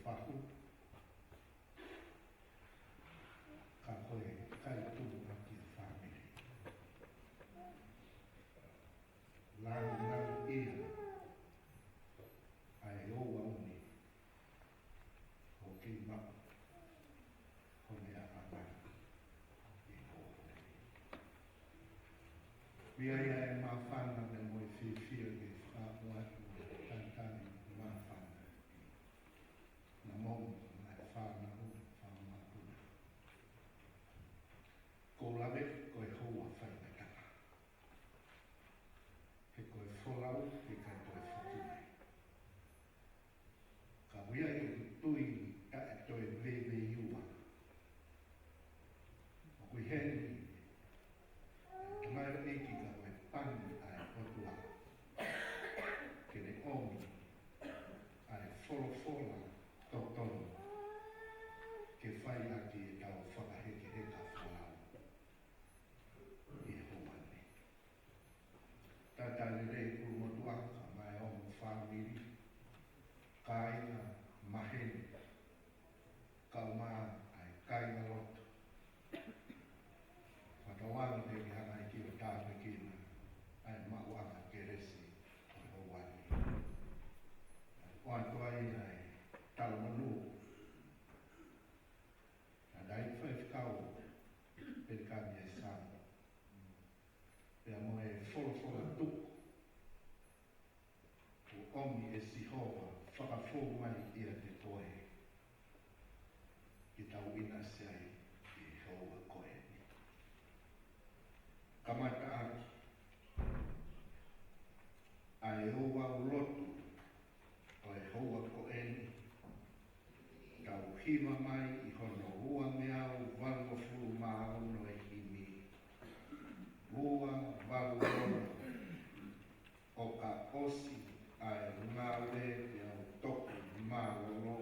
whahu, ka koe kai tū aki a whamiri. Lang ia, ai oa uni, o ki mako, hone a anana, I hoa nei. Pia ia e mawhana me moe whiwhia ke whaamua tantani mawhana. Na momu na e whana hu, whaamua kuna. Ko lawe koe hoa whainataka. He koe wholau, he kai koe whatunai. Ka wia I tui ka e toi veve iua. O kui heni, e mai eki ka koe pani ai hotua. Ke ne omi, ai wholofola tōtono. Ke whai aki e tau whakaheke he ka whalau. I hoa ne. Tata rei urumotua ka mai omu whamiri. Kaina maheni. Kauma ai kaina loto. Whakawanga te ki hana I ki o tāpe kina. Ai mawanga keresi o hawani. Oan toa I ai talamanu. Na dai whaiwhikau pe kami e sāma. Pea mo e wholofola tuku. O omi e sihova whakafōgu mai ia te toe. Ki tau ina sei I hoa koe ni. Kamata aki. Ai hoa ulotu o e hoa koe ni. Tau hima mai I hono hua meau walo furu maaono e himi. Hua walo ono o ka osi ai ngāwe te au toku mālolo.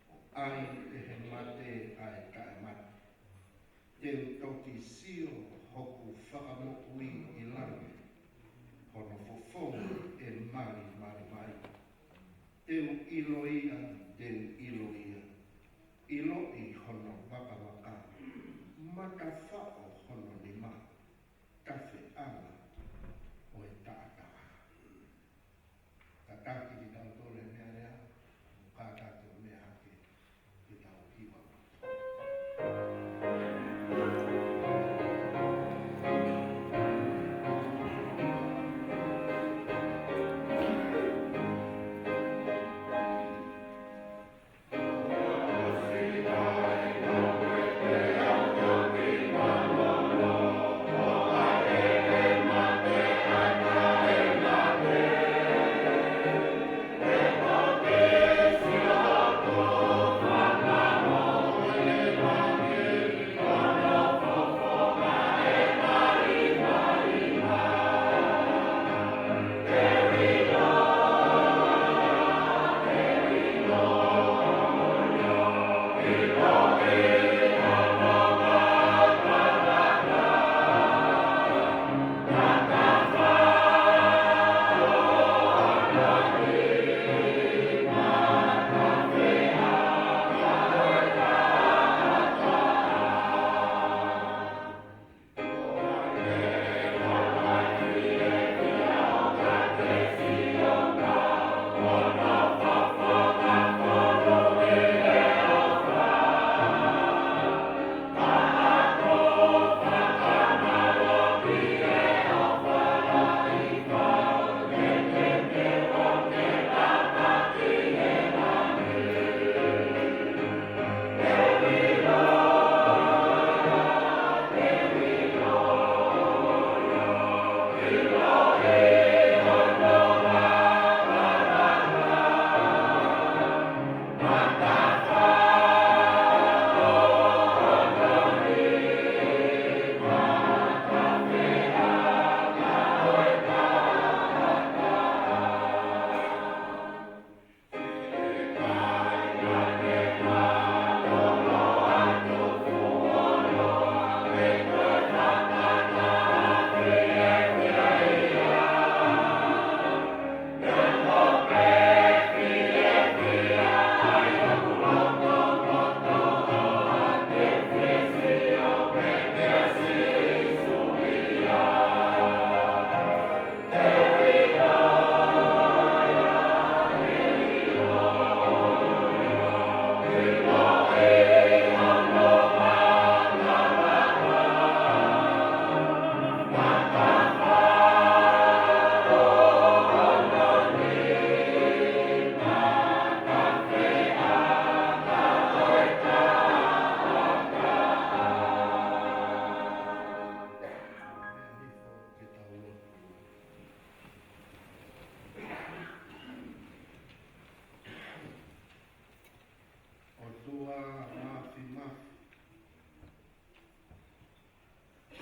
O ai te he mate ai ka e mate. Teu toki sio hoku whakamokui I lange. Hono fofonga e mari mai. Teu iloia, teu iloia. Ilo I hono waka. Mata whao hono ni ma. Kafe ala o e tātaka.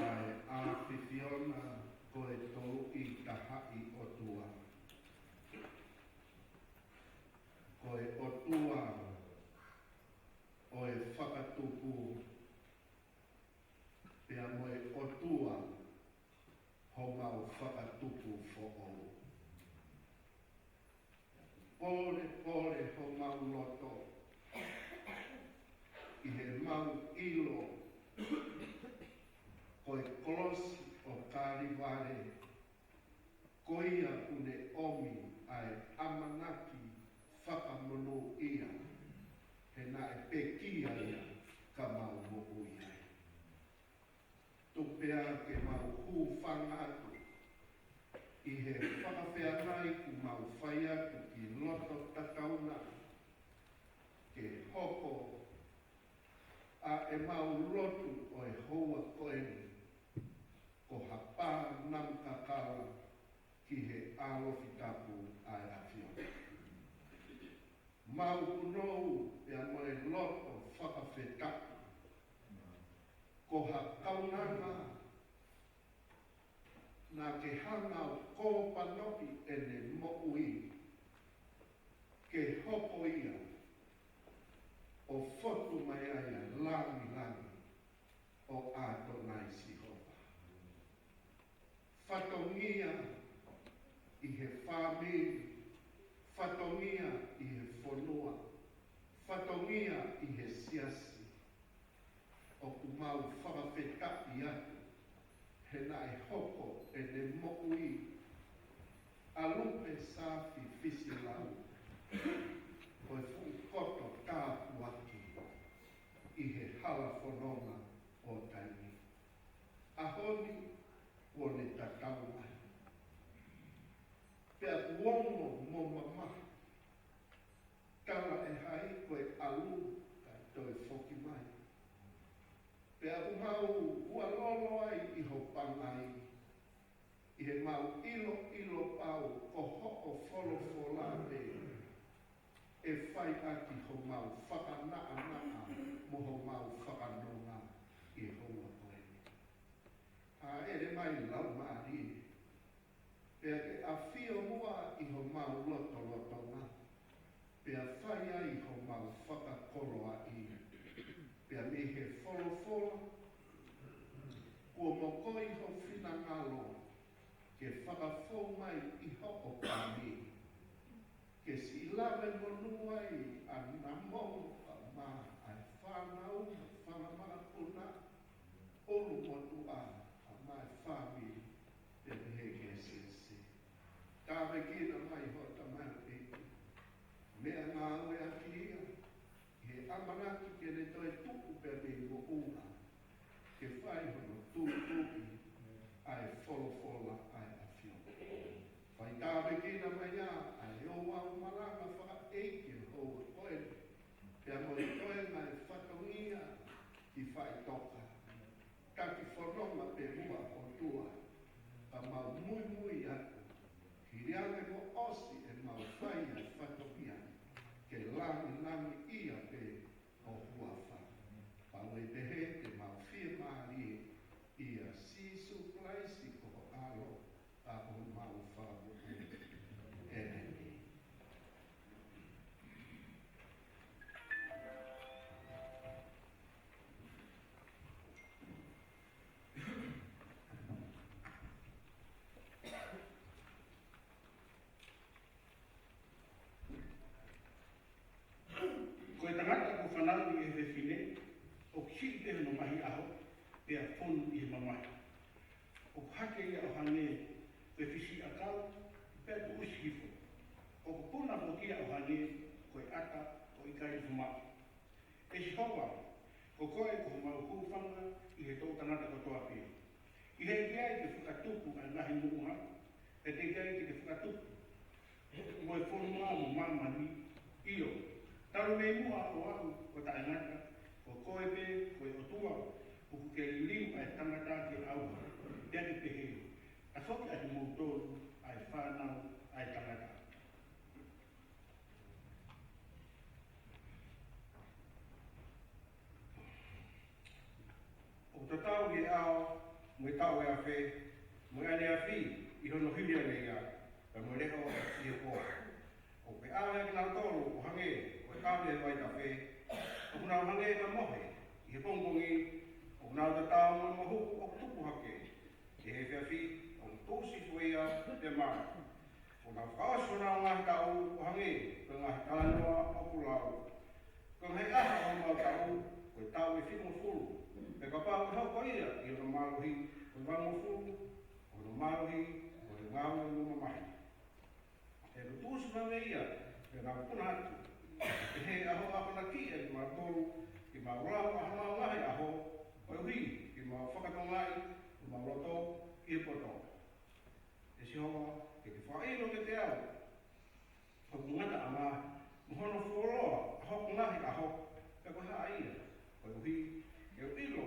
Ai a whiwhiona koe tau I tahai o tua. Koe o tua o e whakatupu pia moe o tua ho mau whakatupu fo o. Pore pore ho mau loto I he mau ilo koe kolosi o kāriware koia une omi ai amanaki whakamono ia he na e pekia ia ka mau moku ia. Tupea ke mau hu whanga atu I he whakawhianai ku mau whai atu ki loto takauna ke hoko a e mau lotu o e hoa koeni ko hapa nam kakala ki he alofi tapu ai awhiona. Mau kunou e a moe loto whakawhetaki ko ha kaunanga na ke hanga o kōpanopi e ne mo'ui ke hoko ia o fotu mai aia langi langi o Adonai Sihopa. Whatongia I he whāmiri, whatongia I he whanua, whatongia I he siasi, o ku mau whakawhetaki atu, he na e hoko e ne mo'ui, a lupe sāwhi whisi lau, o e whukoto tāpu atu, I he hala whanonga o taimi. A honi, o ne tatau mai. Pea kuongo mo mama, kala e hai koe alu ka toi whoki mai. Pea ku mau ua lolo ai I ho pangai, I he mau ilo ilo pau ko hoko folo folate, e whai aki ho mau whakanaa naa mo ho mau whakanonga I hoa koe. A ere mai lau maari, pea ke a whio mua I ho mau loto loto nga, pea whai ai ho mau whakakoroa I, pea me he folo folo, kua mokoi ho whina ngalo, ke whakafo mai I hoko pāmi, ke si lawe monu ai a namo a ma ai whanau, whanamara puna, olu motu a mai whami te mehe ke sese. Tāwe kina mai ho ta mai peki, mea ngā ue a kia, he amanaki ke ne toi tuku pe me mo una, ke whai hono tuki ai wholofola ai a whio. Whai tāwe kina mai a, ai o wau maranga whaka eike hoa koe, pea mo I koe mai whatongia ki whai toka. Kaki whanonga pe hua o tua, ka mau mui mui atu, ki reane mo osi e mau whai a whatongia, ke langi langi ia pe o hua wha. Pau e pehe te mau whia maari ia sisu plaisi ko alo a o mau whamu e. Koe tangata ko whanau I he whine, o ki te hono mahi aho, pea whonu I he mamai. O hake ia o hange, koe whisi a kau, pea tu usi hifo. O ko puna o kia o hange, koe ata o I kai whumaki. E si hoa, ko koe ko mau kūwhanga I he tō tangata ko toa pia. I he kia I te whakatupu a ngahi muunga, e te kia I te whakatupu. Mo e whonu maa mo mamani, iyo. Taru me mua o aku ko taingata, ko koe pe, koe o tua, o ku ke liu ai tangata ki au, pia ki pehe. A whoki ai moutoru, ai whanau, ai tangata. O tatau ki ao, Mui tau e a whē, mui ane a whi, I hono hiri ane ia, pa mui reho I e poa. O pe awe ki nau tolu, o hange, o e kawe e wai ta whē, o kuna hange ka mohe, I he pongpongi, o kuna ta tau mo mohuku o tupu hake, I he whea whi, o tūsi fuia te mai. O nga whaaso na o ngahi tau o hange, ko ngahi talanoa o kulau. Ko hei aha o mau tau, ko tau e whimo furu. Me ka pāu hau ko ia, I o marohi, ko wango furu, o marohi, o ngāu o mamahi. E ko tūsi na me ia, me ngā puna atu. E he aho apana ki e ki mā tolu, ki mā rau aha mau ngahi aho, o hui, ki mā whakatongai, ki mā roto, ki e poto. E si hoa, ke te whaero ke te au. Hoku ngata a mā, mohono whoroa, hoku ngahi aho, pe ko haa ia. Ko hui, ke o pilo,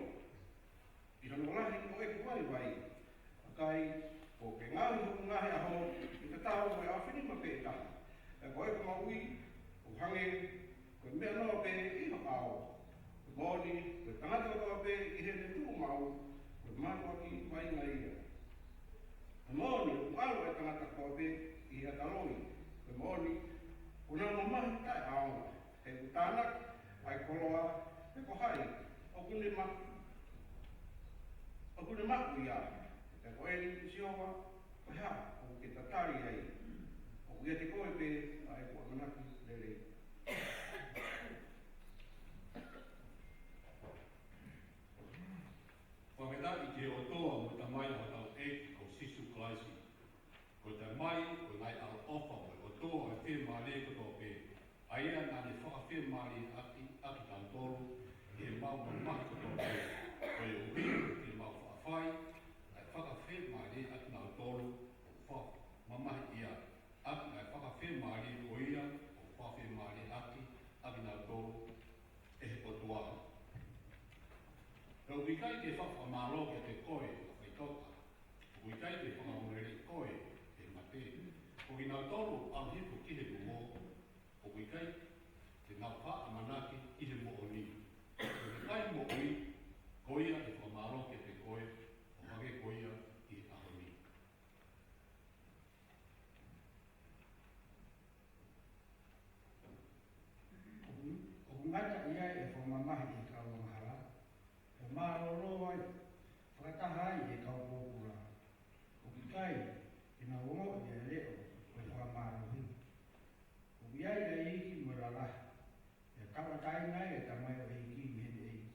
I hono lahi o e kuwari wai. Akai, ko ke ngāhi hoku ngahi aho, I te tau koe a whinima pe e taha. E ko e ko maui, ko hange, ko mea noa pe I ho ao. Ko mōni, ko tangata koa pe I he te tū mau, ko mātua ki wai ngā ia. Ko mōni, ko alu e tangata koa pe I he taloi. Ko mōni, ko nā mamahi tae aonga. He ku tānak, ai koloa, he ko hai, o kune maku. O kune maku ia. Te ko eni, si hoa, ko hea, o ke tatari ai. O ku ia te koe pe, ai kua manaki, lele. Whameta I te o toa mo ta mai o tau e ko sisu klaisi. Ko te mai o ngai ao ofa mo o toa o te mare ko tō pe. Aia nani whakawhi mare aki tau tolu e mau mo mahi ko tō pe. Ko e uhi e mau whakawhai ai whakawhi mare aki nau tolu o mamahi ia. Aki ai whakawhi mare o ia o whakawhi mare aki nau tolu e he potuara. Ko wikai te whakamaro ke te koe a whaitoka. Ko wikai te whakamorere koe te mate. Ko ki nau tolu au hipu ki he mo. Ko wikai te nau wha a manaki I he mo o ni. Ko wikai mo ui, koia te whakamaro ke te koe o hage koia I he aho ni. O ngata ia e whamamahi I ka wangahara. O māroro ai, whakataha ai e kau pōpura. O ki kai, e nā ongo I e leo, o e whakamarohi. O iai e iki mo ralahi. E kawatai ngai e tamai o eiki I hene eiki.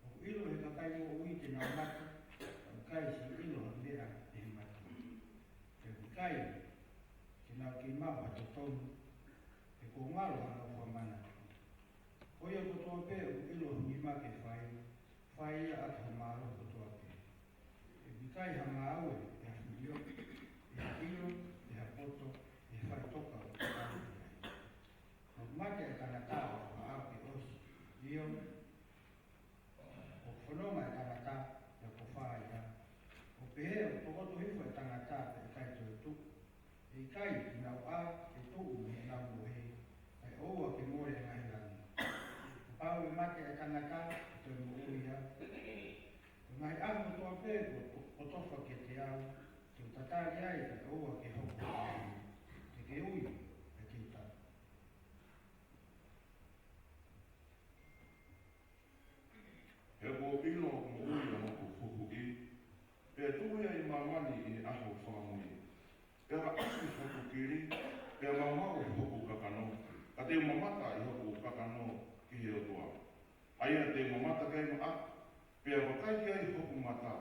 O ilo he kakai mo ui te nā mata, o kai si ilo ha mea e he mata. E o kai, ke nā ki mawa te tonu, e ko ngaro hana whamana. Oia ko toa pe o ilo hima ke whai ia atu maro ko toa pe. E wikai hanga aue e hio, e hio, e hapoto, e whai toka o te tāu ai. O mate e kanata o wha au ke osi, io, o whanonga e kanata e ko whai ia. O pehe o tokoto hifu e tangata e kai tō tu. E kai ki nau a e tuu me nau mohe, e oua ke more ngai rangi. Pau e mate e kanaka, te mo uia. Ngai aho toa pēko, o tofa ke te au, te o tatari ai e oua ke hoko te ke ui e te uta. He ko ilo mo ui na moko fuhu I. Pea tuia I mamani I aho whamui. Pea ka asu hoku kiri, pea mamau hoku kakano. Ka te mamata I hoku kakano ki he o toa. Aia te mamata kai ma a, pea wakai ki ai hoku mata.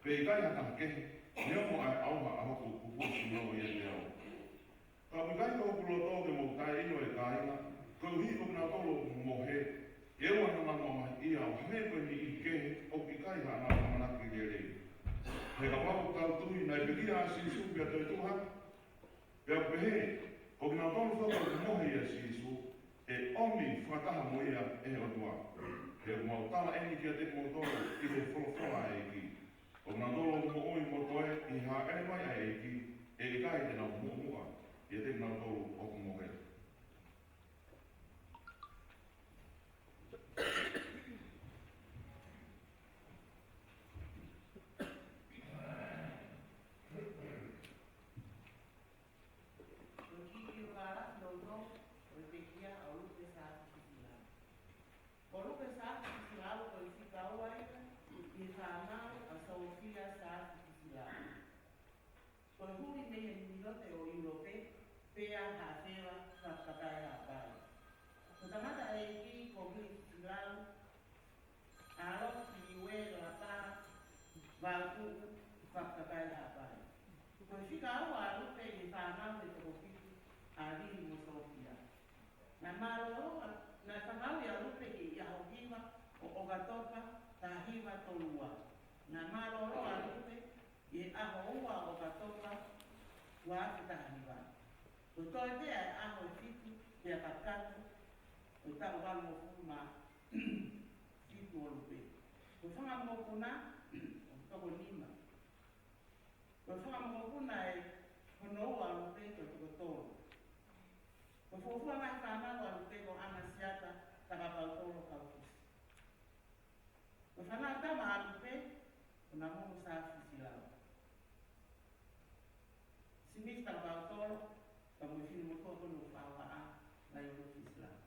Pea I kai hata kehe, neo mo ai auha a hoku kukusi no I te au. Ka wikai ka hoku loto ke mo kai ino e kaina, ko hi hoku na tolo mo he, e ua na mama ia o hame koe ni I kehe, o ki kai ha na mamanaki ke rei. He ka wapu tau tui na I pekia a sisu pia toi tuha, pea pehe, ko ki na tolo whaka mohe ia sisu, e omi whataha mo ia e o tua. He mau tala eni kia te mo tolo I he wholowhoa e ki. O nga tolo mo oi mo toe I ha ene mai a e ki, e I kai te nau mua, I te nau tolo o mo he. Ko hui me e milote o Europe, pea ha whewa whakatai a pai. Ko tamata e ki ko hui lau, alo ki ue la pa, valku whakatai a pai. Ko whika au a rupe i whanau e toko pitu, a riri mo Sofia. Na maroroa, na whanau i a rupe i aho hiwa o Ogatopa, ta hiwa tolua. Na maroroa rupe i aho ua Ogatopa, wa ata hiwa. Ko toi pea e aho e fitu, pea kakatu, o tau wano o fuma, fitu o rupe. Ko whanga mo kuna, o toko lima. Ko whanga mo kuna e honoa rupe ko toko toro. Ko fufua mai whanau a rupe ko amasiata, takapau toro kaukusi. Ko whanau tama a rupe, ko na momo sa fisilao. Simis takapau toro, ka mo fino mo toko no whawa a, na yoro fisilao.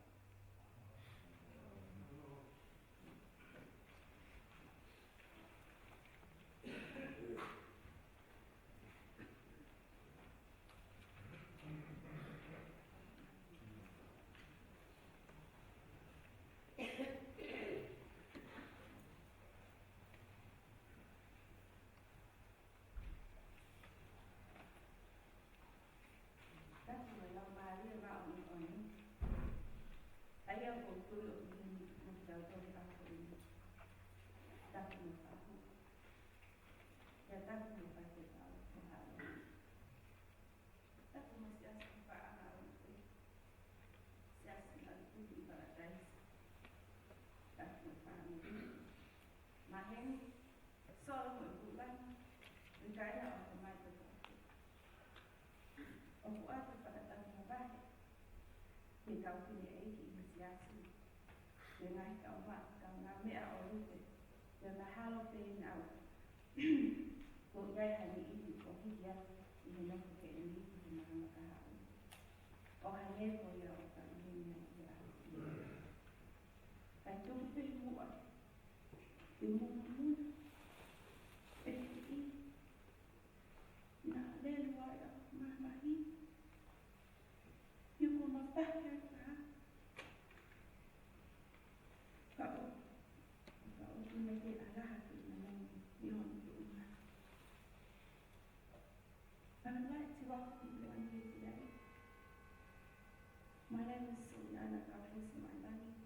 My name is Suliana Kafusi Mailani.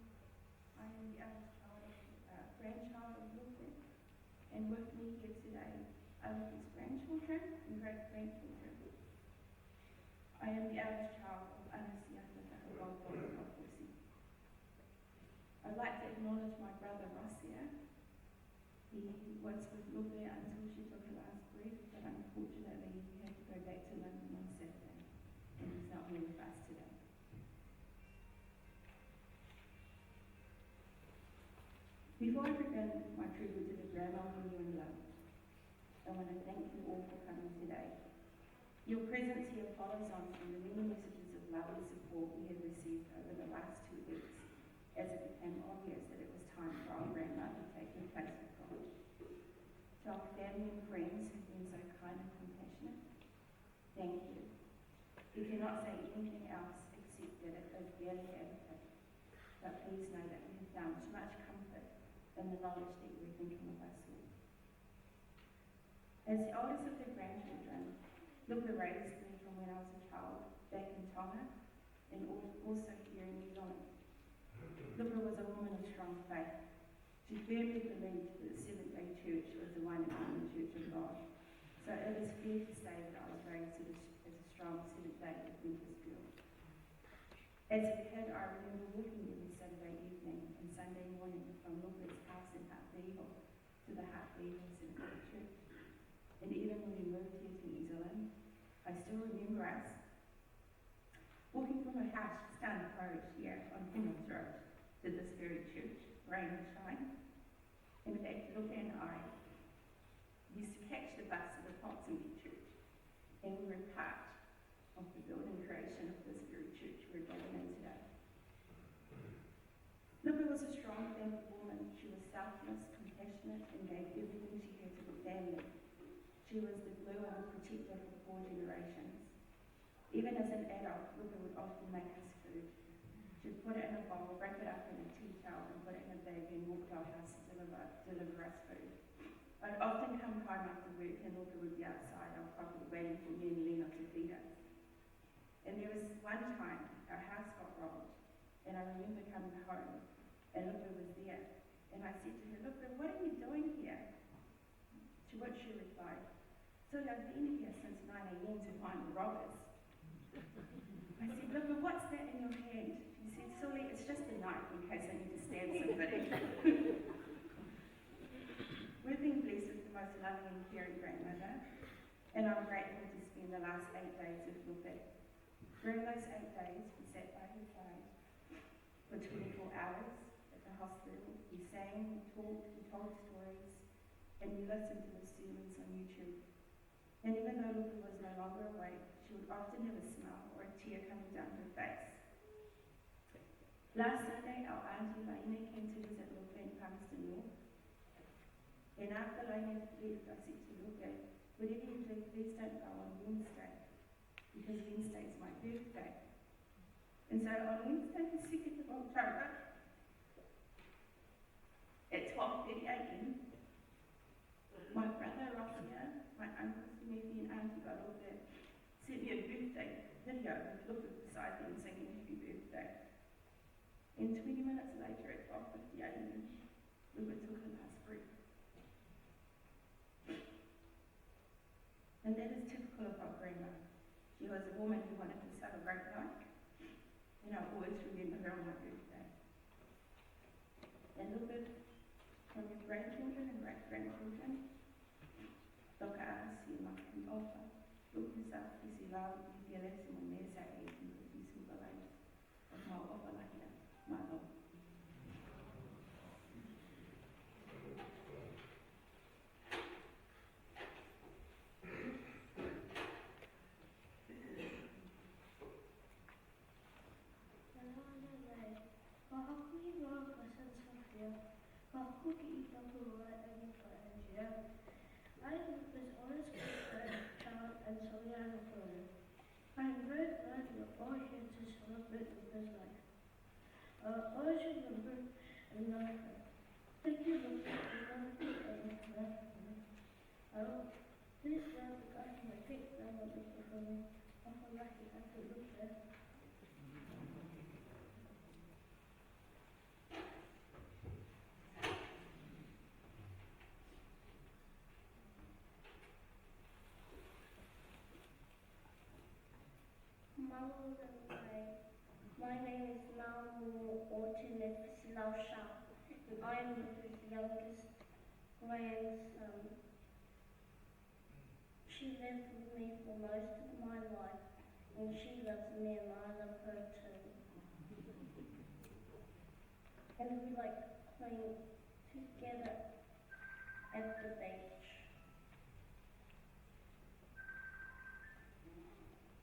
I am the eldest child of, grandchild of Lupe, and with me here today are Lupe's grandchildren and great-grandchildren. I am the eldest child of Anasiata Takagogo Kafusi. I'd like to acknowledge my brother Rasia. He was with Lupe until she took her last breath, but unfortunately he had to go back to London on Saturday, and he's not here with us today. Before I begin my tribute to the grandma whom you love, I want to thank you all for coming today. Your presence here follows on from the many messages of love and support we have received over the last 2 weeks, as it became obvious that it was time for our grandma to take her place with God. To our family and friends who've been so kind and compassionate, thank you. We cannot say anything else except that it is barely adequate, but please know that we have found much comfort in the knowledge that you were thinking of us all. As the oldest of the grandchildren, Luca raised me from when I was a child back in Tonga and also here in New Zealand. Luca was a woman of strong faith. She firmly believed that the Seventh-day Church was the one and only Church of God. So it is fair to say that I was raised as a strong Seventh-day Adventist girl. As a kid, I remember walking every Saturday evening and Sunday morning from Luca's house in Hartlepool to the Hartlepool Seventh-day Church. And even when we moved here to New Zealand, I still remember us walking from her house just down the road here on Plymouth Road to this very church, rain or shine. In fact, Luca and I used to catch the bus to the Ponsonby Church, and we were part of the building creation of this very church we're gathered in today. Luca was a strong family woman. She was selfless, compassionate, and gave everything she had to the family. She was the glue and the protector for 4 generations. Even as an adult, Luca would often make us food. She'd put it in a bowl, wrap it up in a tea towel, and put it in a bag and walk to our house to deliver us food. I'd often come home after work and Luca would be outside our property waiting for me and Lena to feed us. And there was one time our house got robbed, and I remember coming home and Luca was there. And I said to her, Luca, what are you doing here? To which she replied, so I've been here since 9 a.m. to find the robbers. I said, Luca, what's that in your hand? She said, Sully, it's just a knife in case I need to stab somebody. We've been blessed with the most loving and caring grandmother, and I'm grateful to spend the last 8 days with Luca. During those 8 days, we sat by her side for 24 hours at the hospital. We sang, we talked, we told stories, and we listened to the sermons on YouTube. And even though Luca was no longer awake, she would often have a smile or a tear coming down her face. Last Sunday, our auntie Laina came to visit Luca in Palmerston North. And after Laina left, I said to Luca, whatever you do, please don't go on Wednesday, because Wednesday is my birthday. And so on Wednesday, the 2nd of October, at 12:30 a.m., my brother Rossier, my uncle Smithy and auntie got all that, sent me a birthday video with Luca beside them singing happy birthday. And 20 minutes later at 12:50 a.m., Luca took her last breath. And that is typical of our grandma. She was a woman who wanted to celebrate life, and I'll always remember her on my birthday. And Luca, from your grandchildren and great-grandchildren, toca si makan opa, Luca sa isilaw ipiere si monesa e isu balay, of mau opa lahia, malo. I was honest child and so young for it. I am very glad you are all here to celebrate Luca's life. Always remember and love her. Thank you, Luca, for everything that you have left for me. I will please grab the guy from my great grandmother for me. I'm so lucky I could look there. My name is Namu Ortinif Silausha, and I am Luca's youngest grandson. She lived with me for most of my life, and she loves me and I love her too. And we like playing together at the beach.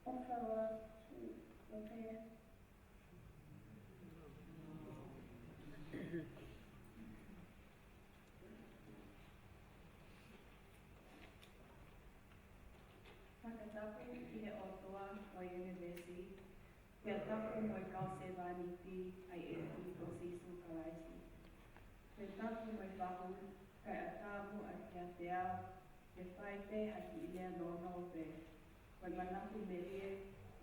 Also love to prepare. Whakatapu ki he otoa o University, kia tapu mo I kause wani pi ai e pi ko sisu kalaisi. Kia tapu mo I pahu, kai a tamu a kia te ao, e whai te haki I lea nono pe. Koi manapu merie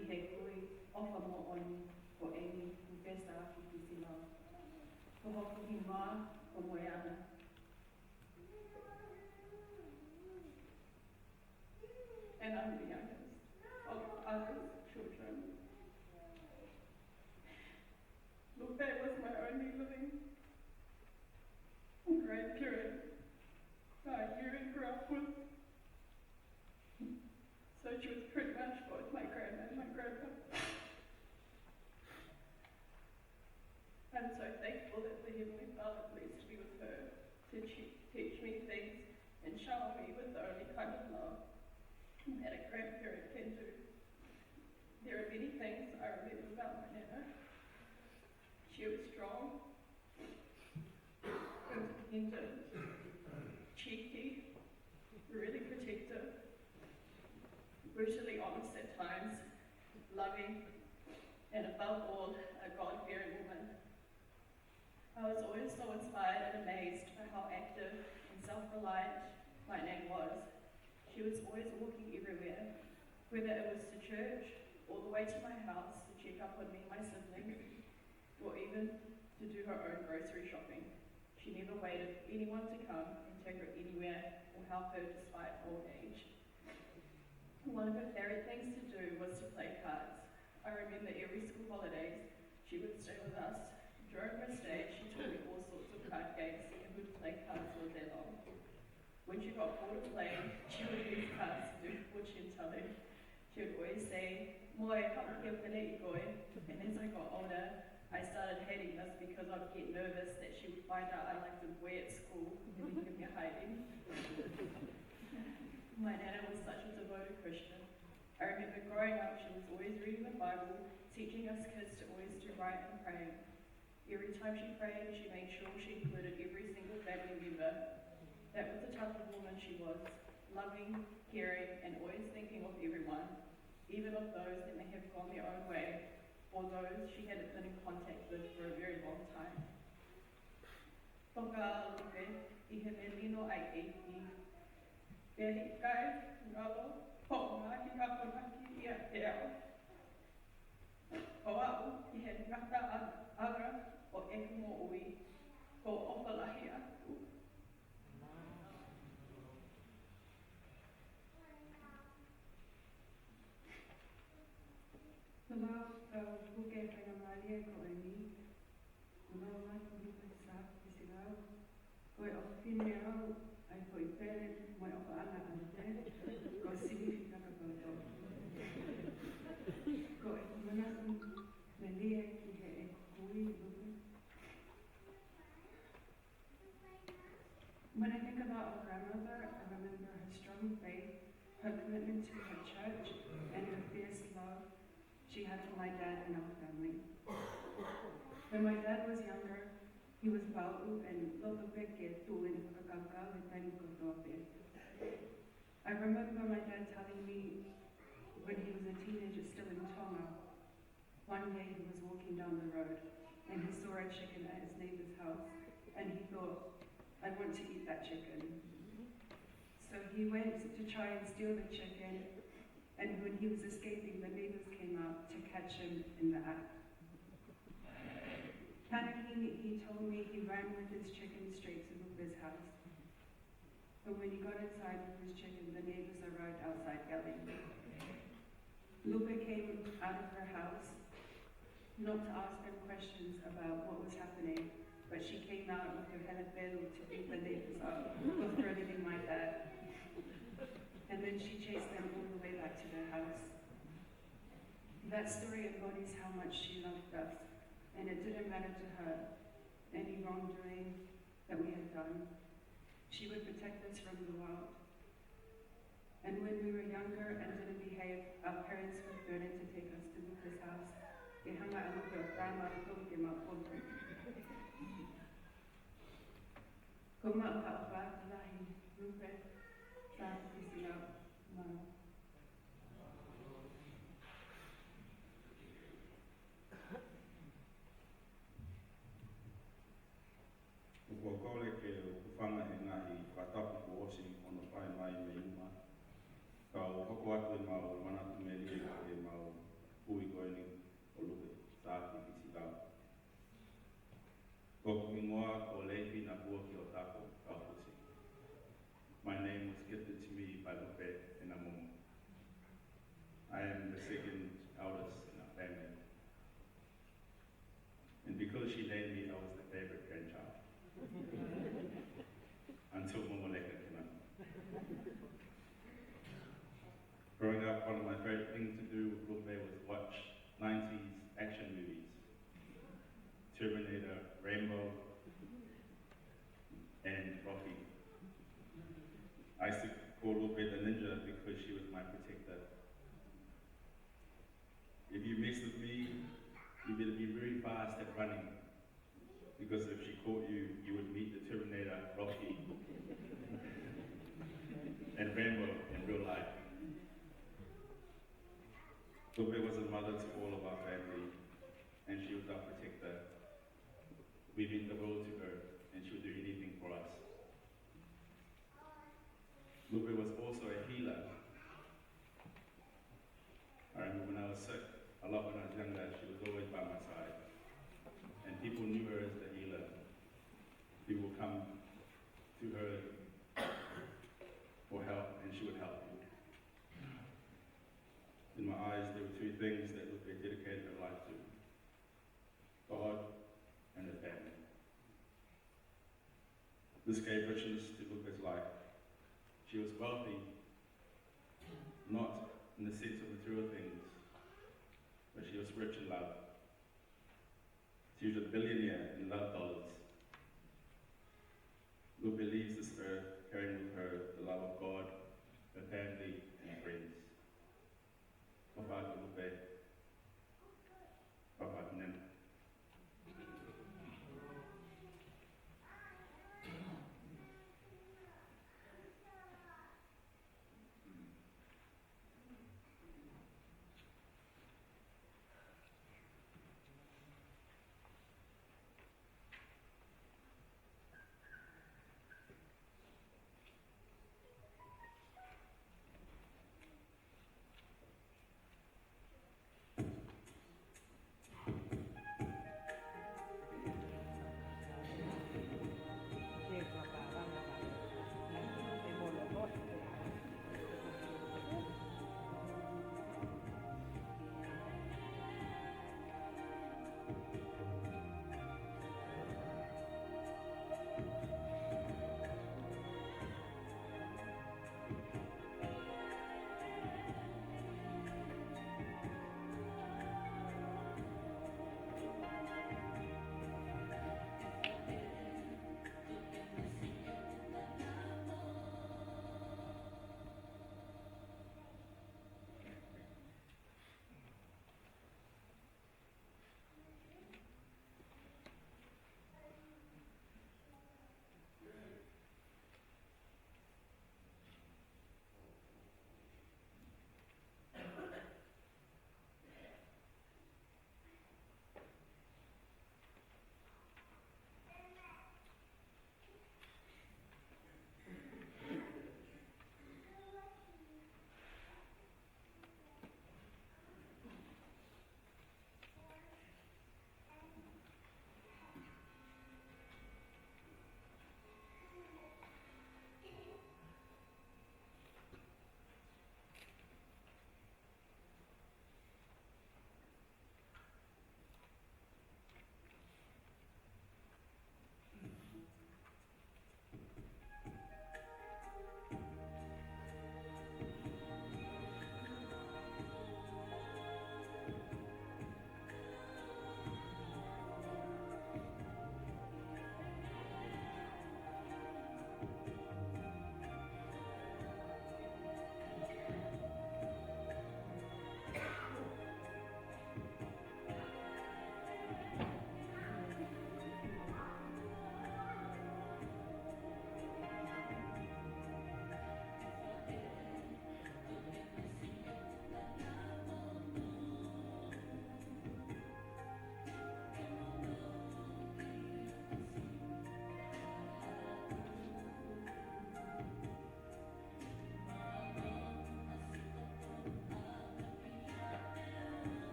I he kui ofa mo oni ko eni ku pesa aki ki sinau. Ko hoku hi mā ko moe ana. And I'm the youngest of others' children. Lupe was my only living grandparent that I knew and grew up with. So she was pretty much both my grandma and my grandpa. I'm so thankful that the Heavenly Father blessed me with her to teach me things and shower me with the only kind of love that a grandparent can do. There are many things I remember about my nana. She was strong, independent, cheeky, really protective, brutally honest at times, loving, and above all, a God-fearing woman. I was always so inspired and amazed by how active and self-reliant my Nan was. She was always walking everywhere, whether it was to church, all the way to my house to check up on me and my siblings, or even to do her own grocery shopping. She never waited for anyone to come and take her anywhere or help her despite old age. One of her favorite things to do was to play cards. I remember every school holidays, she would stay with us. During her stay, she taught me all sorts of card games and would play cards all day long. When she got bored of playing, she would use cards to do fortune telling. She would always say, "Moi, how kia pere I koe?" And as I got older, I started hating this because I'd get nervous that she would find out I liked to boy at school and then give me a hiding. My nana was such a devoted Christian. I remember growing up, she was always reading the Bible, teaching us kids to always do right and praying. Every time she prayed, she made sure she included every single family member. That was the type of woman she was, loving, caring, and always thinking of everyone, even of those that may have gone their own way, or those she hadn't been in contact with for a very long time. Toka lupe, I he me lino ai eiki. Pēhi kai, ngalo, ho ngā ki kaponaki ia te ao. Ko au, I he ngata aga o eku mo ui, ko opalahi aku. Hello, buke whainga ko e ni. Hello, mai ko lupe sa kisi rau. Ko e ofine au, ai ko I pere, moi oka ana ante, ko significa ka koto. Ko e kumanaku, me lia ki he e kukui lupe. When I think about our grandmother, I remember her strong faith, her commitment to her church, and her fierce love she had for my dad and our family. When my dad was younger, he was ba'u and lopapeke tu'in whakakauka with tainga kotope. I remember my dad telling me when he was a teenager still in Tonga, one day he was walking down the road and he saw a chicken at his neighbor's house and he thought, I want to eat that chicken. So he went to try and steal the chicken, and when he was escaping, the neighbors came out to catch him in the act. Panicking, he told me he ran with his chicken straight to Lupe's house. But when he got inside with his chicken, the neighbors arrived outside yelling. Lupe came out of her house, not to ask them questions about what was happening, but she came out with her helipelu to beat the neighbors up for threatening my dad. And then she chased them all the way back to their house. That story embodies how much she loved us, and it didn't matter to her any wrongdoing that we had done. She would protect us from the world. And when we were younger and didn't behave, our parents would threaten to take us to Lupe's house. E hanga alupe o tāma o ke mapoto. Ko ma'uka o pātalahi, Lupe, sa kisi au, mau. Ua kore ke whanga e ngahi whatapu ko osi ono pai mai me uma. Ka o hoko atu e mau manatu me lia e mau pui koeni o lupe sāki ki si tau. Ko ingoa ko leipi na bua ki o tako ka pusi. My name was gifted to me by Lupe and Amumu. I am the second eldest in our family. And because she named me, I was the favorite grandchild. Until Momoleka came out. Growing up, one of my favorite things to do with Lupe was watch 90s action movies. Terminator, Rainbow, and Rocky. I used to call Lupe the ninja because she was my protector. If you mess with me, you better be very fast at running. Because if she caught you, you would meet the Terminator, Rocky, and Rambo in real life. Lupe was a mother to all of our family, and she was our protector. We meant the world to her, and she would do anything for us. Lupe was also a healer. I remember when I was sick, a lot when I was younger, she was always by my side. And people knew her as the healer. People would come to her for help, and she would help you. In my eyes, there were two things that Lupe dedicated her life to: God and her family. This gave richness to Lupe's life. She was wealthy, not in the sense of material things, but she was rich in love. She was a billionaire in love dollars. Lupe leaves this earth carrying with her the love of God, her family, and friends. Papa Lupe, Papa Nen.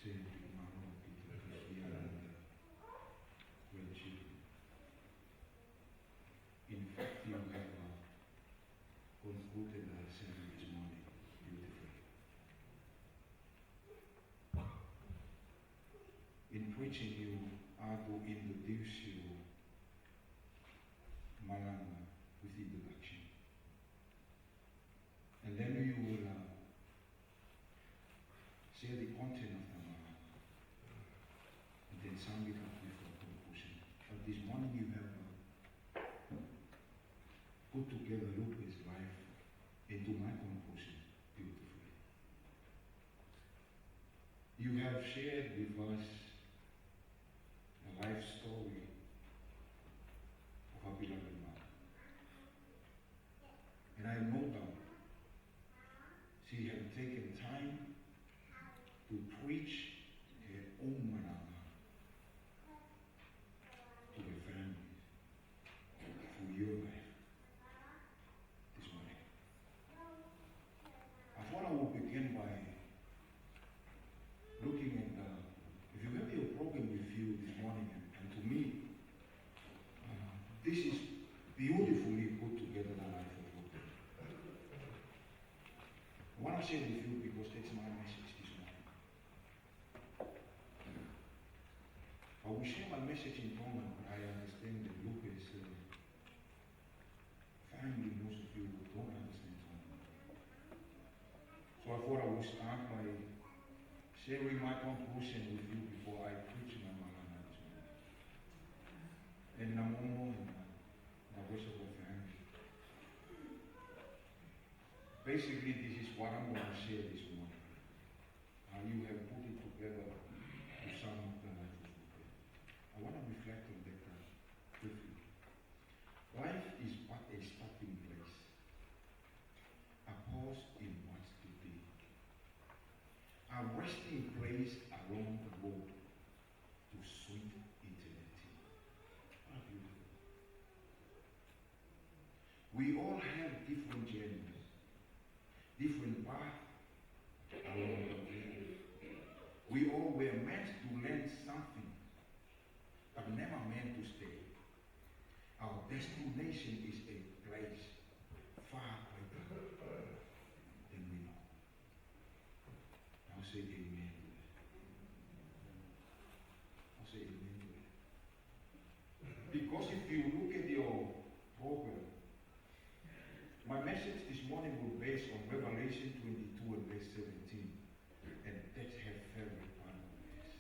In fact, you have concluded the sermon this morning beautifully. In preaching, you are to introduce you Malanga with introduction. And then you will share the content of the Malanga. And then sum it up with a conclusion. But this morning you have put together Lupe's life into my conclusion beautifully. You have shared with us the life story of our beloved mother. And I have no doubt she had taken time to preach her own manana to her family for your life this morning. I thought I would begin by looking at if you have your program with you this morning, and to me, this is beautifully put together the life of Lupe. I want to share with you because that's my message this morning. I will share my message in Tongan, but I understand that Lupe's family, most of you don't understand Tongan. So I thought I would start by sharing my conclusion with you before I preach my Malanga this morning. And Namomo and my worshipful family. Basically, this is what I'm going to share this morning. You have put it together to sum up the life of Lupe. I want to reflect on that quickly. Life is but a stopping place, a pause in what's to be, a resting place along the road to sweet eternity. How beautiful. We all have different journeys, different paths along the way. We all were meant to learn something, but never meant to stay. Our destination is a place far greater than we know. I'll say amen to that. I'll say amen to that. Because if you look at your program, my message this morning will be based on Revelation 22 and verse 17. And that's her favorite part of this.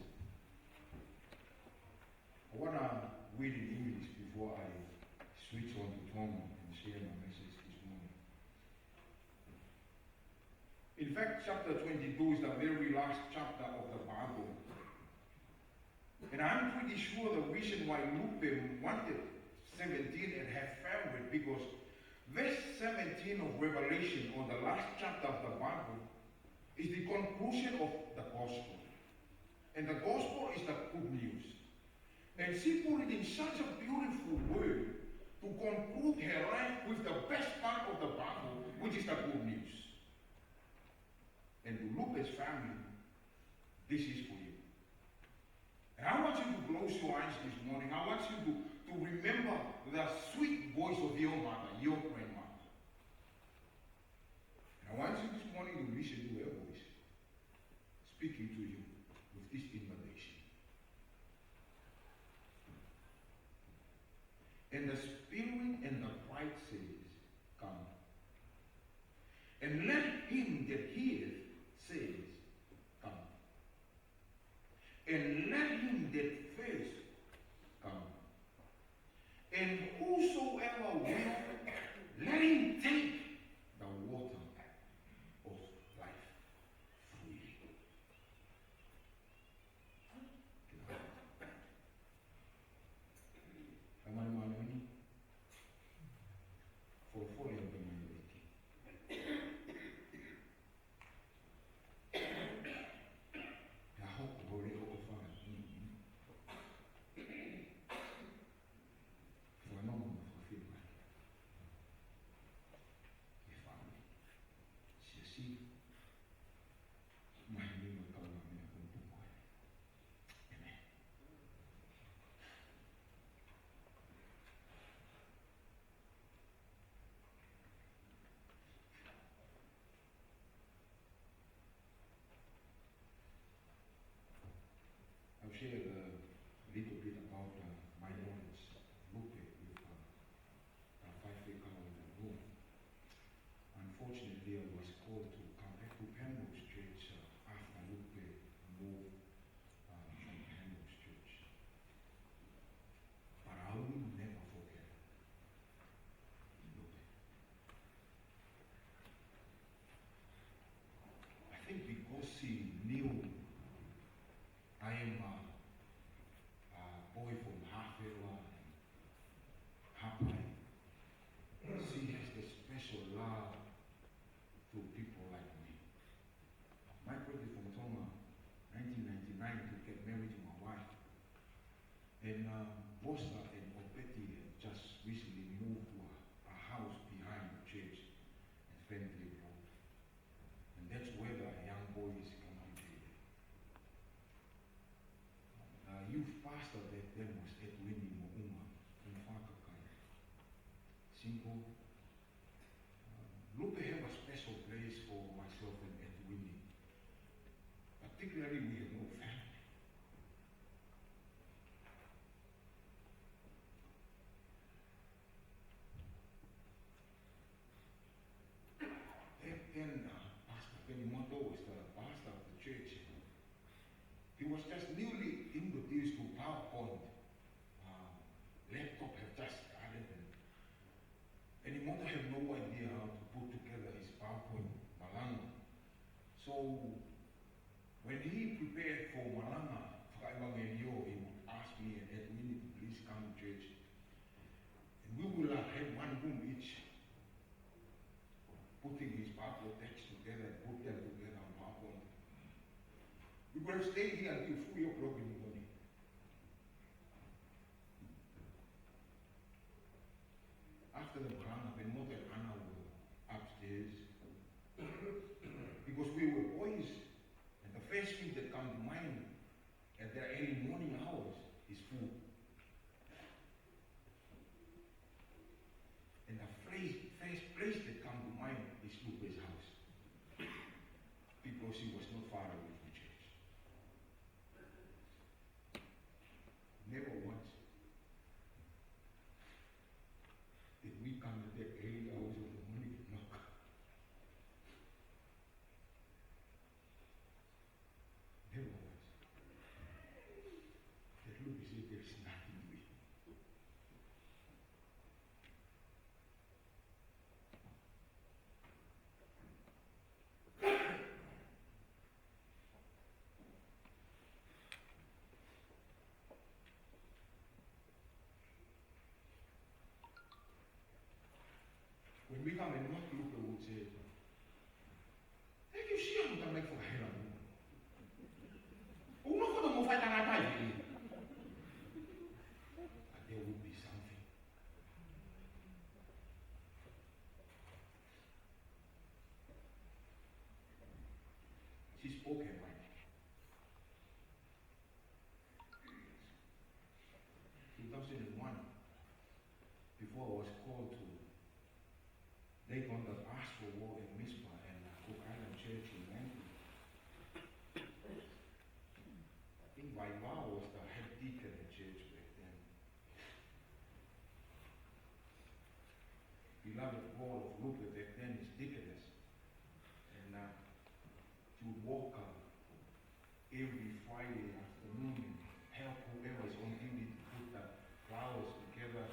I want to read in English before I switch on to Tongan and share my message this morning. In fact, chapter 22 is the very last chapter of the Bible. And I'm pretty sure the reason why Lupe wanted 17 and her favorite, because verse 17 of Revelation, or the last chapter of the Bible, is the conclusion of the gospel. And the gospel is the good news. And she put it in such a beautiful word to conclude her life with the best part of the Bible, which is the good news. And to Lupe's family, this is for you. And I want you to close your eyes this morning. I want you to remember the sweet voice of your mother, your grandmother. And I want you this morning to listen to her voice speaking to you with this invitation. And the Spirit and the bride says, come. And let him that heareth says, come. And let him that thirsts come. And whosoever will, let him take the water of life freely. simple. Lupe have a special place for myself and Edwini. Particularly, we have no family. Then Pastor Benimoto was the pastor of the church. He was just newly introduced to PowerPoint. Laptop have just started, and Benimoto had no idea how to put together his PowerPoint Malanga. So when he prepared for Malanga, he would ask me and Edwin to please come to church. And we will have one room each, putting his PowerPoint text together and put them together on PowerPoint. We will stay here until 3 o'clock in the morning. After the Malanga, Benimoto and Anna were upstairs. Because we were boys, and the first thing that comes to mind at the early morning hours is food. And the first place that comes to mind is Lupe's house. Because he was not far away from church. Never once did we come at the early hours of the morning and knock. Never once. That Lupe said there is nothing to eat. When we come and knock, Lupe would say, "Thank you, she am going to make for Hela." But there would be something. She spoke her mind. 2001, before I was called to lay on the pastoral wall in Mizpah and Cook Island Church in Manton. I think Vaiva was the head deacon at church back then. Beloved Paul of Lupe back then is deaconess. And she would walk every Friday afternoon and help whoever was on duty to put the flowers together.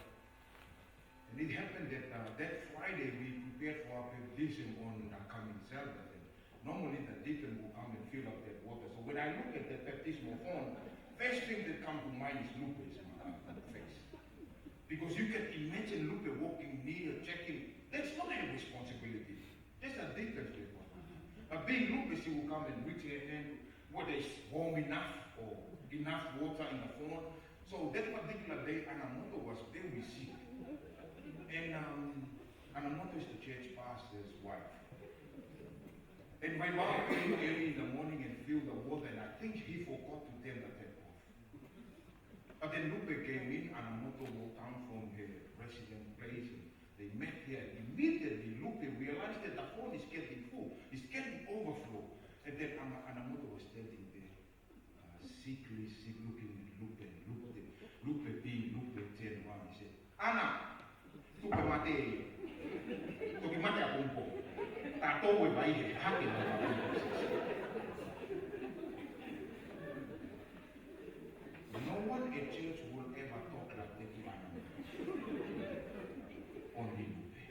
And it happened that that Friday we prepared for our baptism on coming Sabbath. And normally the deacon will come and fill up that water. So when I look at that baptismal font, first thing that comes to mind is Lupe's face. Because you can imagine Lupe walking near, checking. That's not her responsibility. That's a deacon's responsibility. But being Lupe, she will come and reach her hand, whether it's warm enough or enough water in the font. So that particular day, Anamoto was very sick. And Anamoto is the church pastor's wife. And my mom came early in the morning and filled the water, and I think he forgot to turn the tap off. But then Lupe came in, Anamoto walked down from her resident place, and they met here. Immediately, Lupe realized that the phone is getting full, it's getting overflow. And then Anamoto was standing there, sickly, looking at Lupe, and Lupe being Lupe turned around. He said, "Ana, tu ke mate, apumpo. Tato we vai haki na apumpo." No one at church will ever talk like that to Anamoto. Only Lupe.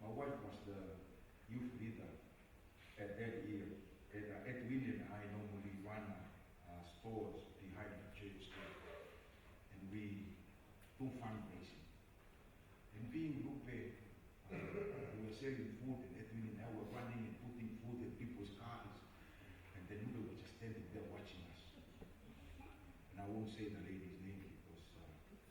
My wife was the youth leader at that year. Edwin and I normally run stores behind the church there. And we do fundraising. And being Lupe, we were selling food, and Edwin and I were running and putting food in people's cars. And then Lupe was just standing there watching us. And I won't say the lady's name because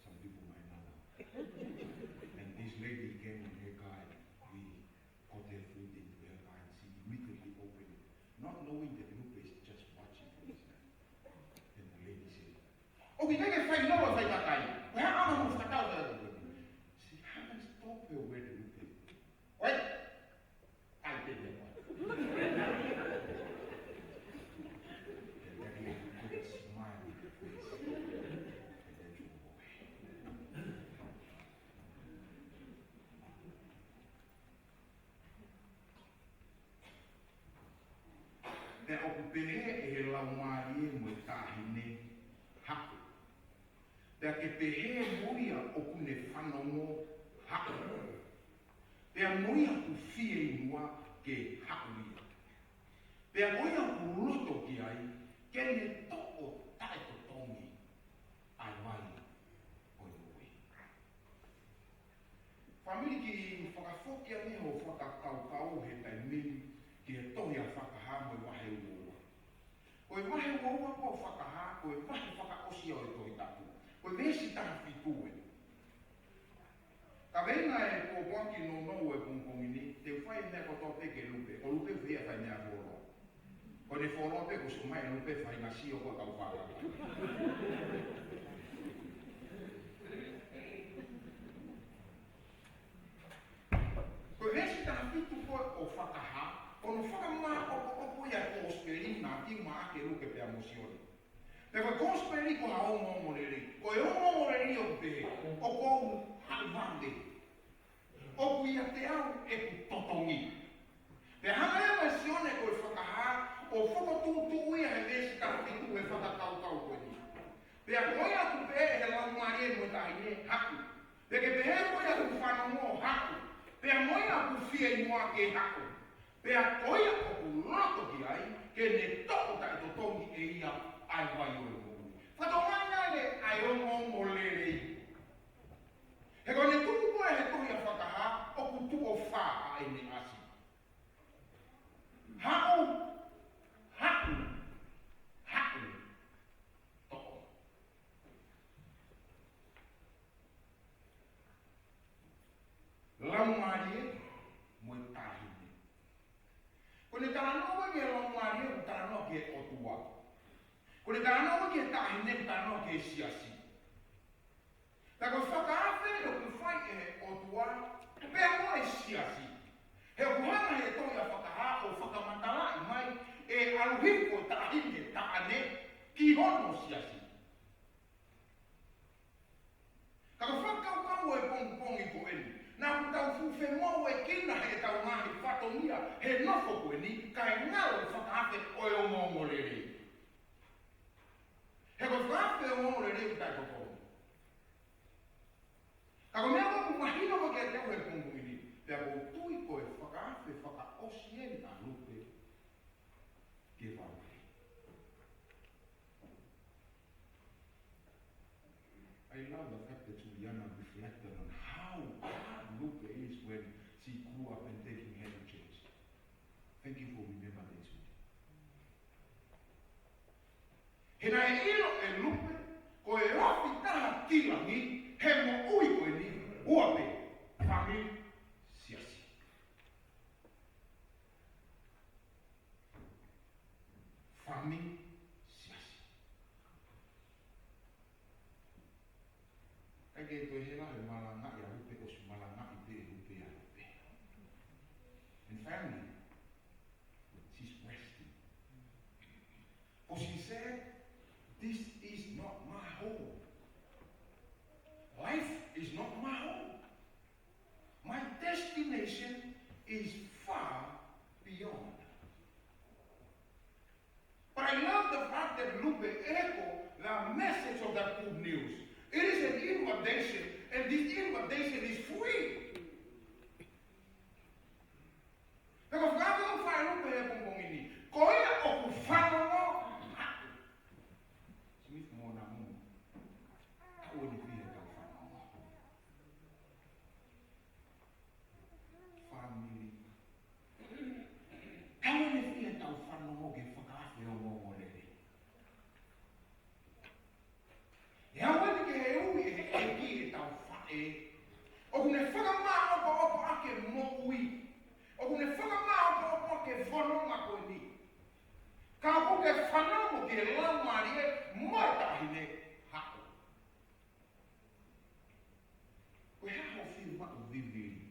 some people might know her. And this lady came in her car, and we got her food into her car, and she immediately opened it. not knowing that Lupe is just watching from his left. And the lady said, "Okay, they can fight no one fight that guy. Well, I'm going to fight out there." She haven't stopped her where the Lupe. Wait, I did that one. And that lady put a smile on her face and then drove away. Te oku pehe e lau maari e mo tahine haku. Te ke pehe moia oku ne whanongo haku. Te moia ku fie inua ke haku ia. Te moia ku roto ki ai ke ne toko tae to tongi ai wai o ioi. Whamiri ki whakafoki ane ho whakakau he tai mini ki e tohi a whakaha mo i wahe uoa. Ko i wahe uoa ko whakaha, ko i wahe whakaosi o i tohi tapu. Ko i vesi taha whitue. Ka venga e ko wanki no no e pungpongini, te whai mea ko tō peke lupe, ko lupe whia whai mea whoro. Ko ne whoro pe ko sumai lupe whai ngasi o ko tau whaka. Ko i vesi taha whitu ko o whakaha, ono whakama o ia kōsperi nā ti maa ke ruke pe amosioni. Te wha kōsperi ko ha o ngōngoreri. Ko e o ngōngoreri o pe, o kou haivande. O ku ia te au e ku totongi. Te hanga e masione ko e whakaha, o whakatūtū ia he vesi tāwhitu e whakatautau koe ni. Pea koe aku pe e lau maari e mo tahine haku. Te ke pe he koe aku whanongo haku. Pea moe aku fia i moa ke haku. Pea koia o ku roto ki ai, ke ne toko tai to tongi e ia ai wai o e mou. Whatonga le ai o ngō lerei. He koe ne tuku koe he tohi a whakaha, o ku tuko whā a e ne asi. Hau, haku, haku, toko. Lau maari e, mo e tahine. Ko ne taranoa ke lau maari e, ko taranoa ke otua. Ko ne taranoa ke tahine, ko taranoa ke siasi. Ta ko whakaafe o ku whai e otua, pea mo e siasi. He kuhana he tohi a whakaha o whakamatala i mai, e aluhiko tahine taane ki hono siasi. Ka ko whakaukau e pongpongi ko eni. Nā ku tau fuwhe mau e kina he tau ngahi whatongia he nofo koe ni ka e ngaro whakaate o e o ngōngorere. He ko whakaate o ngōngorere ki tai kotongi. Ka ko mea ko mahino mo ke tau he pungumini, pea ko tui ko e whakaate whakaosien a lupe ke wauke. I love the fact that Juliana reflected on how Lupe is when she grew up and taking her to church. Thank you for remembering that too. He nai ilo e Lupe, ko e rafi taha tilangi, he mo ui koe ni, uape, whami, siasi. Whami, siasi. Kage to he la he malanga ya Lupe o su malanga i te Lupe ya Lupe. And family, she's resting. For she said, this is not my home. Life is not my home. My destination is far beyond. But I love the fact that Lupe echoed the message of that good news. It is an invitation, and this invitation is free. Because God don't find Lupe e pongpongini. Koia o ku whanongo haku. Smith mo na mo. Ka o ni pia ka whanongo. Family. Ka o ni pia ka whanongo ke whakaafe o ngōngorere. E awa ni ke he ui e ki e tau whae. O kune whakama Ka ko ke whanau ke laumari e mai tahine hako. Koe hao whiu matu viviri.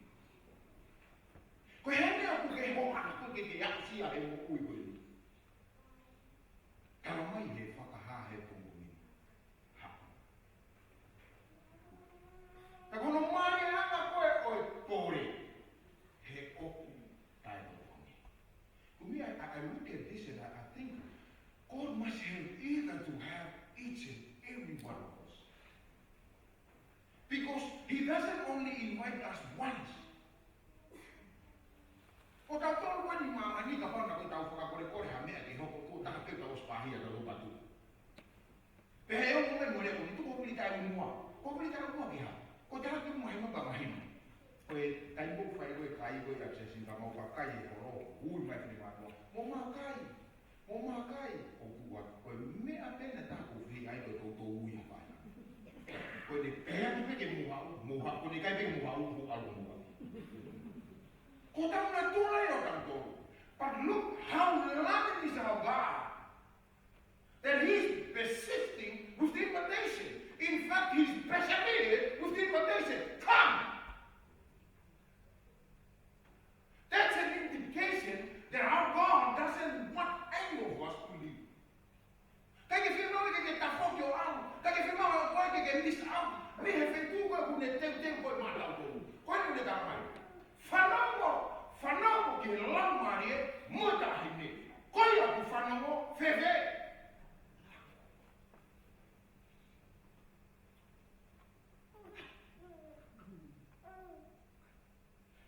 Koe hene aku ke hohana ko ke asia e mo ui koe. Kala mai he whakaha he punguni. Hako. Ka kono mai hanga koe oi kore. He oku tai motongi. To me, I look at this and I think God must have either to have each and every one of us. Because He doesn't only invite us once. O tau tau wani mamani ka whana koe tau whakakore ha mea ki hoko ko taka keu tau spahia ka lupa tu. Pehe eo mwe mwere o ni tuko huli tai mua. Ko huli tai mua ki ha. Ko taka keu mua hema ba mahima. Koe tai mo whai koe kai koe accessing ka mau whakai e horo. Ui mai kini matua. Mo makai. Mo makai. O kua koe mea pena tako vi ai koe koutou ui hapa. Koe ne pēa ni peke muhau, koe ne kai peke muhau, alu muhau. Ko tau na tūra e o kantoru. But look how loving is our God. That He's persisting with the invitation. In fact, He's persevered with the invitation. Come! That's an indication that our God doesn't want any of us to leave. Kaya firma que está foco out, kaya firma que miss out. Me have feito com o tempo foi mal out. Quando ele dá mais. Fanamo que lá Maria muda hine. Coia que fanamo feve.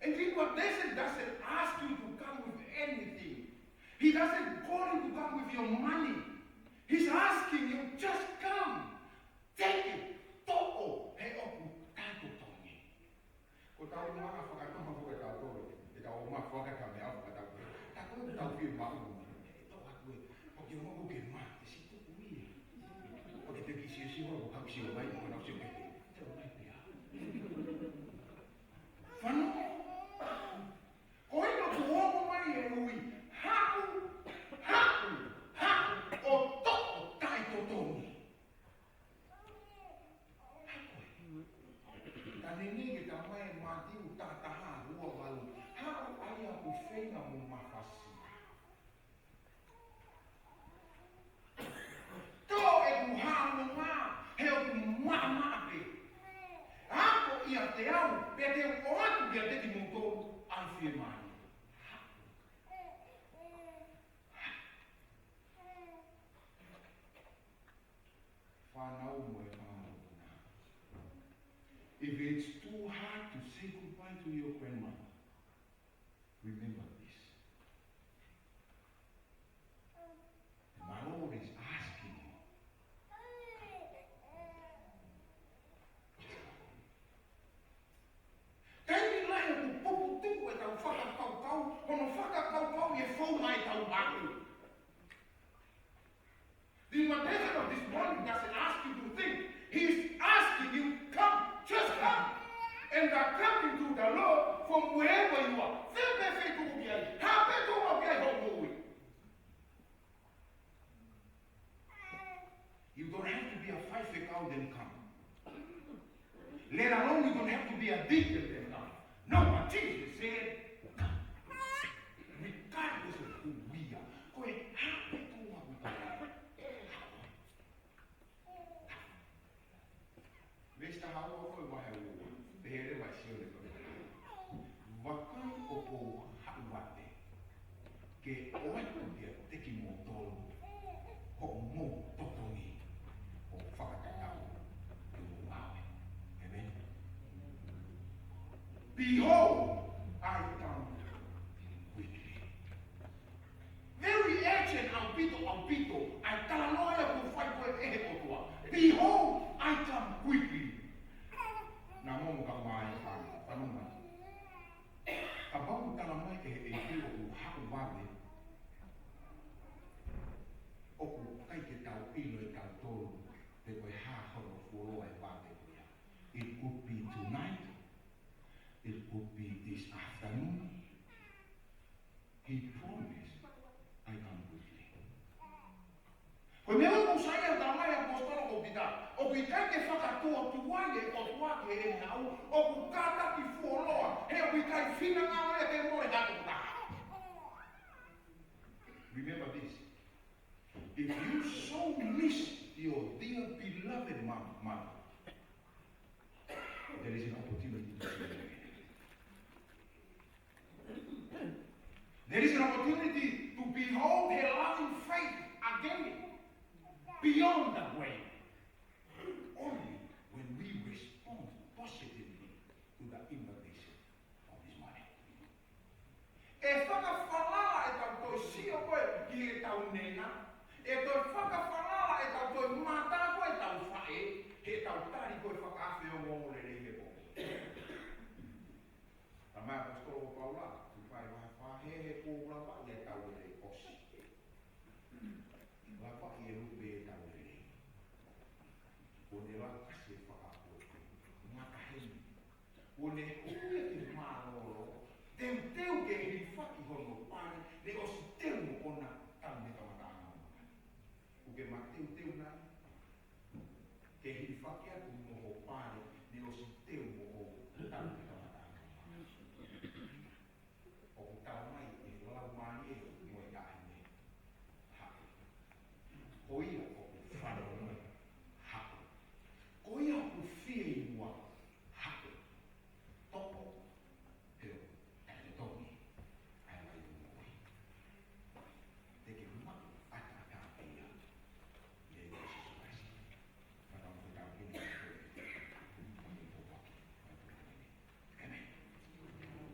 And invitation doesn't ask you to come with anything. He doesn't call you to come with your money. He's asking you, just come. Take it. Toko. He oku tato tongi. Ko tau maa whakatama whuka tau toro. E tau maa whakatame au whakatau. Tako e tau whiu maa unu. E tau aku e. O ke mongo ke maa. E si tuku ia. O ke te kisi e si horo. Hau si o mai. O nau si o kete. Te o mai pia. Whanau. Ko ino tu hongo mai e ui. Haku. Haku. Haku. O toko tai totongi. Kanini ke tamai mati utataha rua walu. Hau ai aku whenga mo mawhasi. Tō e ku hāno ngā, he o ku mama ape. Hako ia te au, pe te o atu kia te ki mo tō awhie mai. Whanau mo e whanau kuna. If it's too hard to say goodbye to your grandmother, remember this. My Lord is asking you. Kei lai o pupu tuku e tau whakakau, hono whakakau e whau mai tau aku. The invitation of this morning doesn't ask you to think. He's asking you, come, just come. And are coming to the Lord from wherever you are. You don't have to be a 5 out and come. Let alone you don't have to be a deacon and come. No, but Jesus said, come. Regardless of who we are. Go ahead, Mr. Howard, what I will bear my children. Wakai opo hawate. Que oatu dia teki mo tolu. Ho mo totongi. O whakatau. Amen. Behold, I come quickly. Very urgent, albito. I talanoia ku whai koe ehe kotua. Behold, I come quickly. Na momo ka mai whanuma. Ka bau tala mai e hiro ku haku wale. Oku kai ke tau ilo e tau tolu. Te koe hahoro fuoroa e wale kuia. It could be tonight. It could be this afternoon. He promised, I come quickly. fina ngā e te more hato ta. Remember this. If you so miss your dear beloved mother, there is an opportunity to see her again. There is an opportunity to behold her loving faith again, beyond that way. Only when we respond positively to the invitation of His money. E whakawhalala e tau toi sio koe ki e tau nena, e toi whakawhalala e tau toi mata koe tau whae, he tau tari koe whakawhi o ngōre rei he pō. Ta mea pastoro o Paula, tu whai whahe he kōra wha i e tau rei osi. La wha i e rupe e tau rei. O ne rata se whakakoe, makaheni. O ne ue te mānoro, teu ke hi whaki hono pare, ne o si teu mo ona tau me tamatanga. O ke ma teu nai, ke hi whaki atu mo ho pare, ne o si teu mo o tau me tamatanga. O ko tau mai e lau mani e mo e tahi me. Hake. Ko ia o ku whano me. Hake. Ko ia o ku whie mua. Hake. Toko. Pero. Tomi, ai mai mo. Te ke uma ata ka pia. Ye Jesus Christ. Para mo ka pia. Amen. Amen.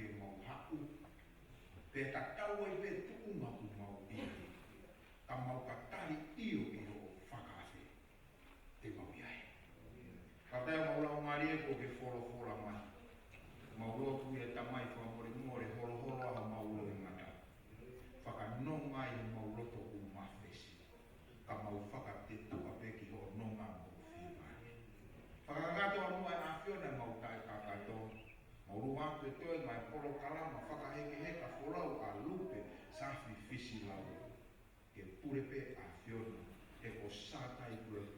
ke mau haku. Pe ka tau ai pe tuunga ku mau ihi. Ka mau ka tari iyo i ho whakawhi. Te mau iai. Ka tau mau lau ngari e ko ke whora mai. Mau rotu e tamai whamore ngore holo holo aha mau lo i ngata. Whakanonga i mau roto u mawhesi. Ka mau whakate tua peki ho nonga mo whimane. Whakagato a mua e awhiona mau tai kakato. Mau ruang pe toi mai polo kalama whakaheke heka wholau a lupe safi fisi lau. Ke purepe a whiona e ko sātai pure